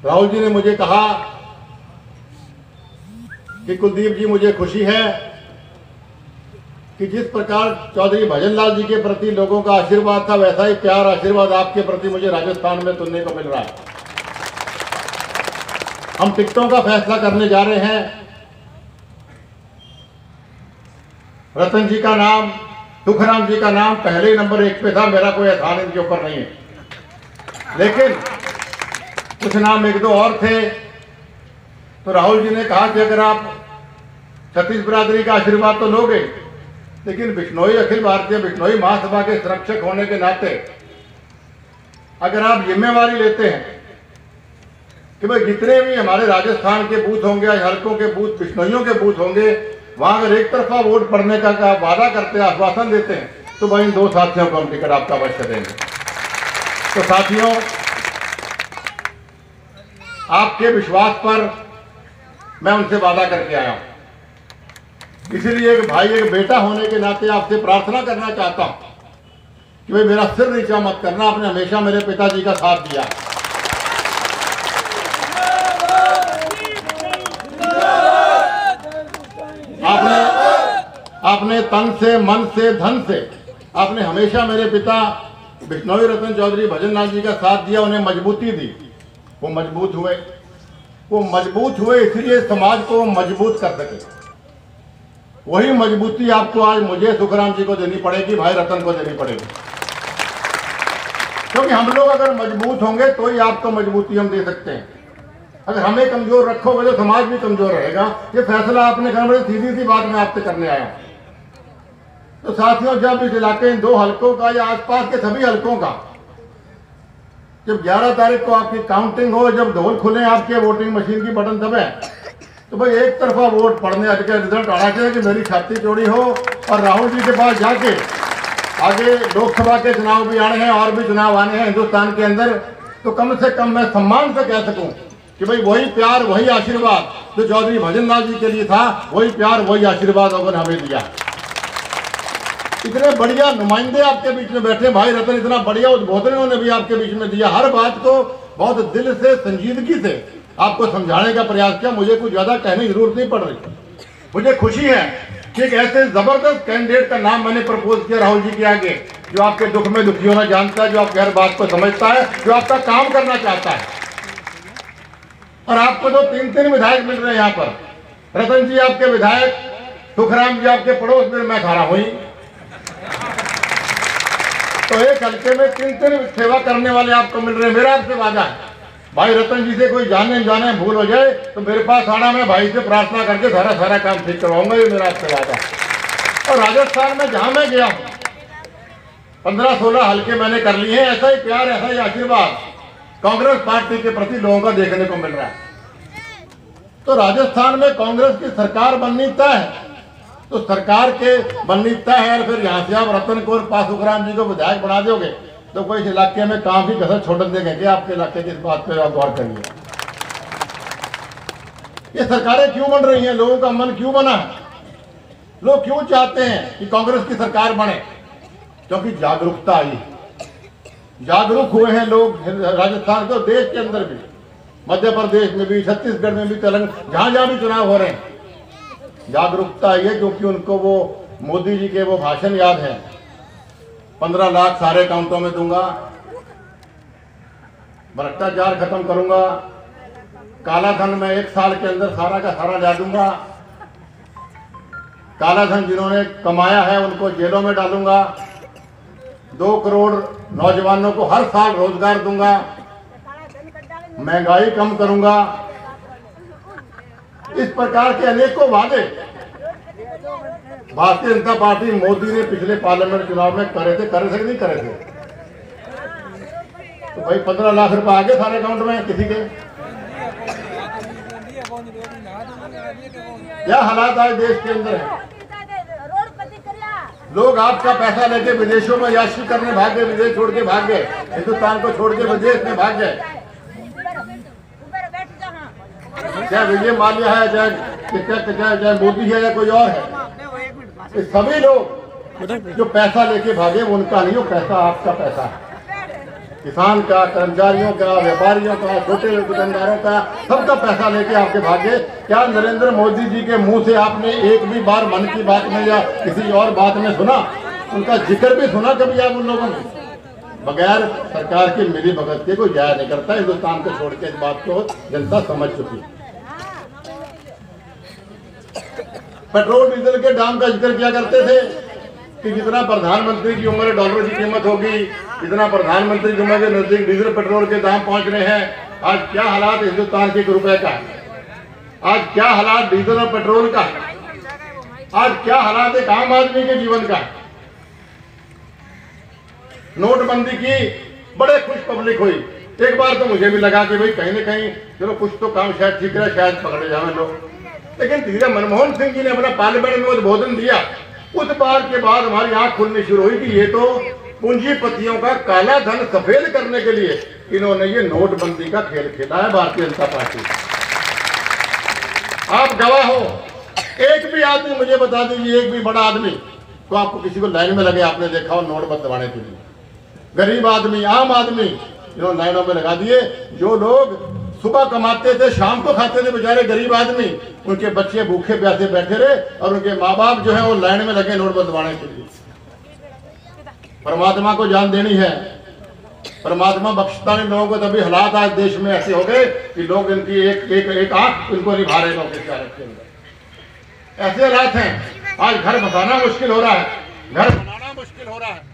राहुल जी ने मुझे कहा कि कुलदीप जी, मुझे खुशी है कि जिस प्रकार चौधरी भजनलाल जी के प्रति लोगों का आशीर्वाद था, वैसा ही प्यार आशीर्वाद आपके प्रति मुझे राजस्थान में सुनने को मिल रहा है। हम टिकटों का फैसला करने जा रहे हैं। रतन जी का नाम, सुखराम जी का नाम पहले नंबर 1 पे था। मेरा कोई एहसान इनके ऊपर नहीं है, लेकिन कुछ नाम एक दो और थे। तो राहुल जी ने कहा कि अगर आप छत्तीस बिरादरी का आशीर्वाद तो लोगे, लेकिन बिश्नोई, अखिल भारतीय बिश्नोई महासभा के संरक्षक होने के नाते अगर आप जिम्मेवारी लेते हैं कि भाई जितने भी हमारे राजस्थान के बूथ होंगे, हल्कों के बूथ, बिश्नोइयों के बूथ होंगे, वहां अगर एक तरफा वोट पड़ने का वादा करते हैं, आश्वासन देते हैं, तो भाई इन दो साथियों को हम टिकट आपका अवश्य देंगे। तो साथियों, आपके विश्वास पर मैं उनसे वादा करके आया हूं। इसीलिए एक भाई, एक बेटा होने के नाते आपसे प्रार्थना करना चाहता हूं कि भाई मेरा सिर नीचा मत करना। आपने हमेशा मेरे पिताजी का साथ दिया। आपने तन से, मन से, धन से आपने हमेशा मेरे पिता बिश्नोई रतन चौधरी भजनलाल जी का साथ दिया, उन्हें मजबूती दी। वो मजबूत हुए, इसलिए समाज को मजबूत कर सके। वही मजबूती आपको आज मुझे, सुखराम जी को देनी पड़ेगी, भाई रतन को देनी पड़ेगी। क्योंकि हम लोग अगर मजबूत होंगे तो ही आपको मजबूती हम दे सकते हैं। अगर हमें कमजोर रखोगे तो समाज भी कमजोर रहेगा। ये फैसला आपने करना, बड़ी सीधी सी बात मैं आपसे करने आया हूं। तो साथियों, जब इस इलाके इन दो हलकों का या आसपास के सभी हलकों का जब 11 तारीख को आपकी काउंटिंग हो, जब ढोल खुले आपके वोटिंग मशीन की बटन दबे, तो भाई एक तरफा वोट पड़ने का रिजल्ट आना चाहिए कि मेरी छाती चौड़ी हो। और राहुल जी के पास जाके, आगे लोकसभा के चुनाव भी आने हैं और भी चुनाव आने हैं हिंदुस्तान के अंदर, तो कम से कम मैं सम्मान से कह सकूं कि भाई वही प्यार, वही आशीर्वाद जो चौधरी भजनलाल जी के लिए था, वही प्यार, वही आशीर्वाद उन्होंने हमें दिया। इतने बढ़िया नुमाइंदे आपके बीच में बैठे, भाई रतन इतना बढ़िया उद्बोधन उन्होंने भी आपके बीच में दिया। हर बात को बहुत दिल से, संजीदगी से आपको समझाने का प्रयास किया। मुझे कुछ ज्यादा कहने की जरूरत नहीं पड़ रही। मुझे खुशी है कि एक ऐसे जबरदस्त कैंडिडेट का नाम मैंने प्रपोज किया राहुल जी के आगे, जो आपके दुख में दुखी होना जानता है, जो आपकी हर बात को समझता है, जो आपका काम करना चाहता है। और आपको तो 3 विधायक मिल रहे हैं यहाँ पर। रतन जी आपके विधायक, सुखराम जी आपके पड़ोस में मैं खड़ा हुई, तो एक हल्के में 3 सेवा करने वाले आपको मिल रहे हैं। मेरा आपसे वादा है, भाई रतन जी से कोई जाने जाने भूल हो जाए तो मेरे पास आना, मैं भाई से प्रार्थना करके सारा काम ठीक करवाऊंगा। ये मेरा आपसे वादा है। और राजस्थान में जहां मैं गया हूं, 15-16 हल्के मैंने कर लिए हैं। ऐसा ही प्यार, ऐसा ही आशीर्वाद कांग्रेस पार्टी के प्रति लोगों का देखने को मिल रहा है। तो राजस्थान में कांग्रेस की सरकार बननी तय है, तो सरकार के बननी तय है। और फिर यहाँ से आप रतन को और सुखराम जी को विधायक बना दोगे तो कोई इस इलाके में काम की कसर छोड़ देंगे क्या? आपके इलाके की इस बात पे आप गौर करिए। ये सरकारें क्यों बन रही हैं? लोगों का मन क्यों बना है? लोग क्यों चाहते हैं कि कांग्रेस की सरकार बने? क्योंकि जागरूकता आई, जागरूक हुए हैं लोग राजस्थान के, देश के अंदर भी, मध्य प्रदेश में भी, छत्तीसगढ़ में भी, तेलंगाना, जहां जहां भी चुनाव हो रहे हैं, जागरूकता आई है। क्योंकि उनको वो मोदी जी के वो भाषण याद है, 15 लाख सारे अकाउंटों में दूंगा, भ्रष्टाचार खत्म करूंगा, काला धन में 1 साल के अंदर सारा का सारा ला दूंगा, काला धन जिन्होंने कमाया है उनको जेलों में डालूंगा, 2 करोड़ नौजवानों को हर साल रोजगार दूंगा, महंगाई कम करूंगा। इस प्रकार के अनेकों वादे भारतीय जनता पार्टी मोदी ने पिछले पार्लियामेंट चुनाव में करे थे कि नहीं करे थे? तो भाई 15 लाख रुपए आ गए सारे अकाउंट में किसी के। क्या हालात आज देश के अंदर है? लोग आपका पैसा लेके विदेशों में याशी करने भाग गए, विदेश छोड़ के भाग गए, हिंदुस्तान को छोड़ के विदेश में भाग गए। चाहे विजय माल्या है, चाहे मोदी है या कोई और है, ये सभी लोग जो पैसा लेके भागे वो उनका नहीं, वो पैसा आपका पैसा है। किसान का, कर्मचारियों का, व्यापारियों का, छोटे दुकानदारों का, सबका पैसा लेके आपके भागे। क्या नरेंद्र मोदी जी के मुंह से आपने एक भी बार मन की बात में या किसी और बात में सुना? उनका जिक्र भी सुना कभी आप उन लोगों ने? बगैर सरकार की मिली भगत के कोई जाया नहीं करता। हिंदुस्तान को छोड़ के इस बात को जनता समझ चुकी है। पेट्रोल डीजल के दाम का जिक्र क्या करते थे कि जितना प्रधानमंत्री की उम्र डॉलर की कीमत होगी, इतना प्रधानमंत्री की उम्र के नजदीक डीजल पेट्रोल के दाम पहुंच रहे हैं। आज क्या हालात हिंदुस्तान के 1 रुपए का, आज क्या हालात डीजल और पेट्रोल का, आज क्या हालात एक आम आदमी के जीवन का। नोटबंदी की बड़े खुश पब्लिक हुई। एक बार तो मुझे भी लगा कि भाई कहीं ना कहीं चलो कुछ तो काम शायद ठीक है, शायद पकड़े जाए लोग। लेकिन धीरे मनमोहन सिंह जी ने अपना पार्लियामेंट में उद्बोधन दिया, उस बार के बाद हमारी आंख खुलनी शुरू हुई कि ये तो पूंजीपतियों का काला धन सफेद करने के लिए इन्होंने ये नोटबंदी का खेल खेला है भारतीय जनता पार्टी। आप गवाह हो। एक भी आदमी मुझे बता दीजिए, एक भी बड़ा आदमी तो आपको किसी को लाइन में लगे आपने देखा हो नोट बदलवाने के लिए? गरीब आदमी, आम आदमी इन्होंने लाइनों में लगा दिए। जो लोग सुबह कमाते थे शाम को खाते थे बेचारे गरीब आदमी, उनके बच्चे भूखे प्यासे बैठे रहे और उनके माँ बाप जो है वो लाइन में लगे नोट बदलवाने के लिए। परमात्मा को जान देनी है, परमात्मा बख्शता नहीं लोगों को। तभी हालात आज देश में ऐसे हो गए कि लोग इनकी एक आंख इनको निभा रहे लोग के अंदर। ऐसे हालात हैं। आज घर बसाना मुश्किल हो रहा है, घर बनाना मुश्किल हो रहा है।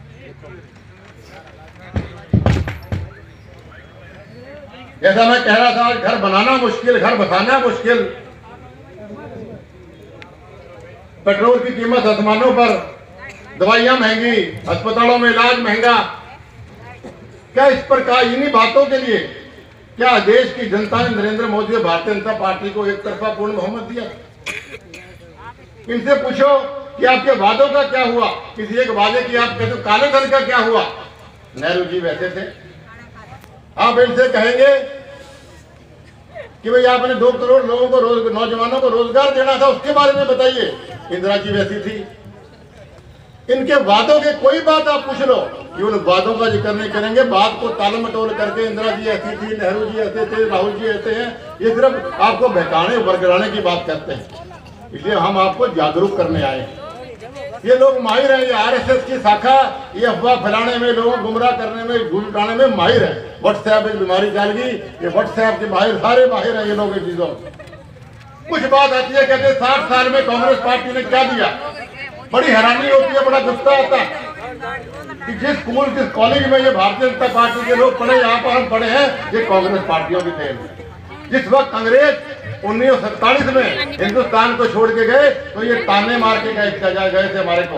जैसा मैं कह रहा था, आज घर बनाना मुश्किल, घर बसाना मुश्किल। पेट्रोल की कीमत आसमानों पर, दवाइयां महंगी, अस्पतालों में इलाज महंगा। क्या इस प्रकार इन्हीं बातों के लिए क्या देश की जनता ने नरेंद्र मोदी और भारतीय जनता पार्टी को एक तरफा पूर्ण बहुमत दिया? इनसे पूछो कि आपके वादों का क्या हुआ? किसी एक वादे की आप कहते काले धन का क्या हुआ? नेहरू जी वैसे थे। आप इनसे कहेंगे कि भाई आपने 2 करोड़ लोगों को नौजवानों को रोजगार देना था, उसके बारे में बताइए। इंदिरा जी वैसी थी। इनके वादों के कोई बात आप पूछ लो कि उन वादों का जिक्र नहीं करेंगे। बात को ताल मटोल करके इंदिरा जी ऐसी थी, नेहरू जी ऐसे थे, राहुल जी ऐसे हैं, ये सिर्फ आपको बहकाने वर्गलाने की बात करते हैं। इसलिए हम आपको जागरूक करने आए हैं। ये लोग माहिर हैं, ये आरएसएस की शाखा, ये अफवाह फैलाने में, लोगों को गुमराह करने में, झूठ उठाने में माहिर है। व्हाट्सएप एक बीमारी चल गई, ये व्हाट्सएप के माहिर, सारे माहिर हैं ये लोग इन चीजों। कुछ बात आती है, कहते 60 साल में कांग्रेस पार्टी ने क्या दिया। बड़ी हैरानी होती है, बड़ा गुस्सा आता है कि जिस स्कूल, जिस कॉलेज में ये भारतीय जनता पार्टी के लोग पढ़े, यहाँ पर हम पढ़े हैं, ये कांग्रेस पार्टियों की देन है। जिस वक्त अंग्रेज 1947 में हिंदुस्तान को छोड़ के गए तो ये ताने मार के गए थे हमारे को,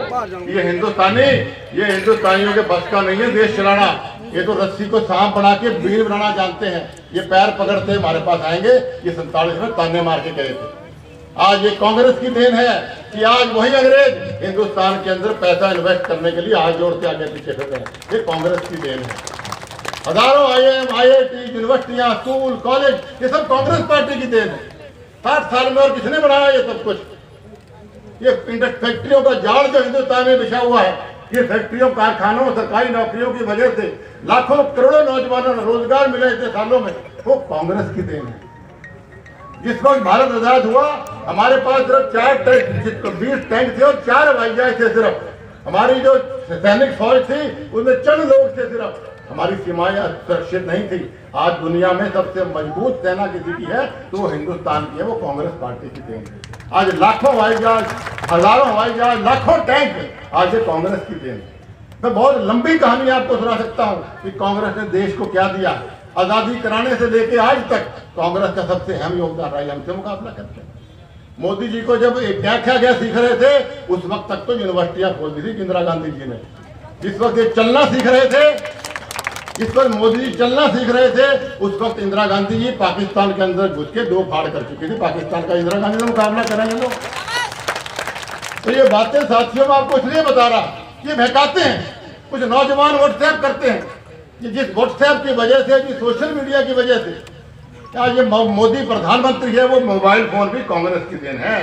ये हिंदुस्तानियों के बस का नहीं है देश चलाना। ये तो रस्सी को सांप बना के बीड़ बनाना जानते हैं। ये पैर पकड़ते हमारे पास आएंगे। ये 47 में ताने मार के गए थे। आज ये कांग्रेस की देन है कि आज वही अंग्रेज हिंदुस्तान के अंदर पैसा इन्वेस्ट करने के लिए हाथ जोड़ के आगे पीछे फिर रहे हैं। ये कांग्रेस की देन है। हजारों IIM, IIT, यूनिवर्सिटियां, स्कूल, कॉलेज, ये सब कांग्रेस पार्टी की देन है। 60 साल में और किसने बनाया ये सब कुछ? ये फैक्ट्रियों का जाल जो हिंदुस्तान में बिछा हुआ है, ये फैक्ट्रियों, कारखानों, सरकारी नौकरियों की वजह से लाखों करोड़ों नौजवानों को रोजगार मिले इतने सालों में, वो कांग्रेस की देन है। जिस वक्त भारत आजाद हुआ हमारे पास सिर्फ 20 टैंक थे और 4 हवाई जहाज थे। सिर्फ हमारी जो सैनिक फौज थी उसमें चंद लोग थे। सिर्फ हमारी सीमाएं सुरक्षित नहीं थी। आज दुनिया में सबसे मजबूत सेना किसी की है तो वो हिंदुस्तान की है, वो कांग्रेस पार्टी की देन है। आज लाखों हवाई जहाज, हजारों हवाई जहाज, लाखों टैंक आज ये कांग्रेस की देन है। मैं बहुत लंबी कहानी आपको सुना सकता हूँ कि कांग्रेस ने देश को क्या दिया। आजादी कराने से लेके आज तक कांग्रेस का सबसे अहम योगदान रहा है। हमसे मुकाबला करते हैं। मोदी जी को जब क्या सीख रहे थे उस वक्त तक तो यूनिवर्सिटियां खोल दी थी इंदिरा गांधी जी ने। जिस वक्त ये चलना सीख रहे थे, जिस पर मोदी जी चलना सीख रहे थे, उस वक्त इंदिरा गांधी जी पाकिस्तान के अंदर घुस के 2 फाड़ कर चुकी थी। पाकिस्तान का इंदिरा गांधी से मुकाबला करेंगे लोग। तो ये बातें साथियों में आपको इसलिए बता रहा, ये बहकाते हैं। कुछ नौजवान व्हाट्सएप करते हैं कि जिस व्हाट्सएप की वजह से, जिस सोशल मीडिया की वजह से आज ये मोदी प्रधानमंत्री है, वो मोबाइल फोन भी कांग्रेस की देन है।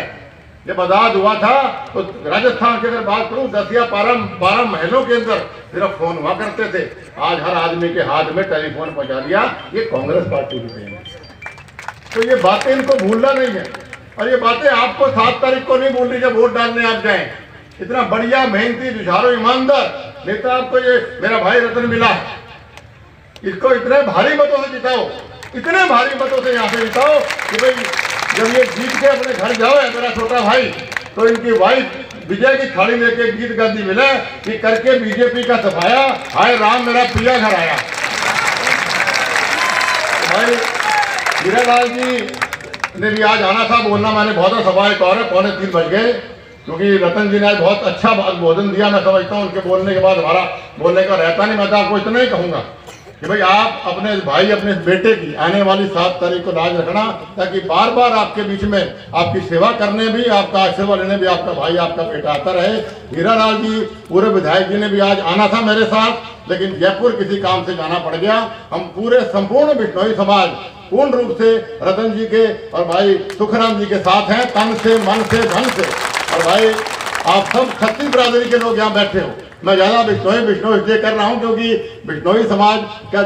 जब आजाद हुआ था तो राजस्थान की अगर बात करूं 10 या 12 महलों के अंदर सिर्फ फोन हुआ करते थे। आज हर आदमी के हाथ में टेलीफोन पहुंचा दिया। ये कांग्रेस पार्टी की देन है। तो ये बातें इनको भूलना नहीं है। और ये बातें आपको 7 तारीख को नहीं भूलनी जब वोट डालने आप जाएं। इतना बढ़िया मेहनती जुझारू ईमानदार नेता आपको ये मेरा भाई रतन मिला है। इसको इतने भारी मतों से जिताओ, इतने भारी मतों से यहाँ से जिताओ कि भाई जब ये जीत के अपने घर जाओ मेरा छोटा भाई, तो इनकी वाइफ विजय की थाली लेके गीत गाती मिले कि करके बीजेपी का सफाया, हाय राम मेरा प्रिया घर आया। भाई हीरालाल जी ने भी आज आना था, बोलना मैंने बहुत सभा एक और है, 2:45 बज गए, क्योंकि रतन जी ने आज बहुत अच्छा बोधन दिया। मैं समझता हूँ उनके बोलने के बाद हमारा बोलने का रहता नहीं। मैं तो आपको इतना ही कहूँगा कि भाई आप अपने भाई अपने बेटे की आने वाली 7 तारीख को लाज रखना, ताकि बार बार आपके बीच में आपकी सेवा करने भी, आपका आशीर्वाद लेने भी आपका भाई आपका बेटा आता रहे। हीरालाल जी पूरे विधायक जी ने भी आज आना था मेरे साथ, लेकिन जयपुर किसी काम से जाना पड़ गया। हम पूरे संपूर्ण बिश्नोई समाज पूर्ण रूप से रतन जी के और भाई सुखराम जी के साथ हैं, तन से मन से धन से। और भाई आप सब 36 बिरादरी के लोग यहाँ बैठे हो। मैं ज़्यादा बिश्नोई इसलिए कर रहा हूँ क्योंकि बिश्नोई समाज का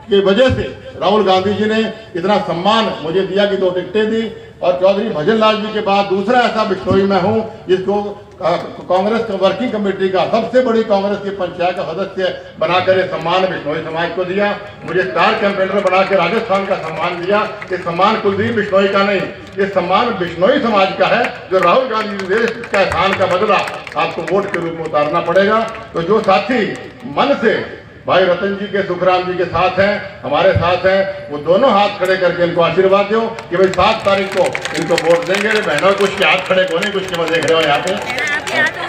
की वजह से राहुल गांधी जी ने इतना सम्मान मुझे दिया कि 2 टिकटें दी। और चौधरी भजन लाल जी के बाद दूसरा ऐसा बिश्नोई मैं हूँ जिसको कांग्रेस वर्किंग कमेटी का सबसे बड़ी कांग्रेस की पंचायत का सदस्य बनाकर ये सम्मान बिश्नोई समाज को दिया। मुझे स्टार कैंपेनर बना के राजस्थान का सम्मान दिया। ये सम्मान कुलदीप बिश्नोई का नहीं, ये सम्मान बिश्नोई समाज का है, जो राहुल गांधी देश का एहसान का बदला आपको वोट के रूप में उतारना पड़ेगा। तो जो साथी मन से भाई रतन जी के सुखराम जी के साथ हैं, हमारे साथ हैं, वो दोनों हाथ खड़े करके इनको आशीर्वाद दो कि भाई 7 तारीख को इनको वोट देंगे। बहनों कुछ के हाथ खड़े को नहीं, कुछ के मैं देख रहे हो यहाँ पे।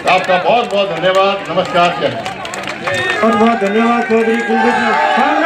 आपका बहुत बहुत धन्यवाद, नमस्कार। बहुत बहुत धन्यवाद चौधरी कुलदीप।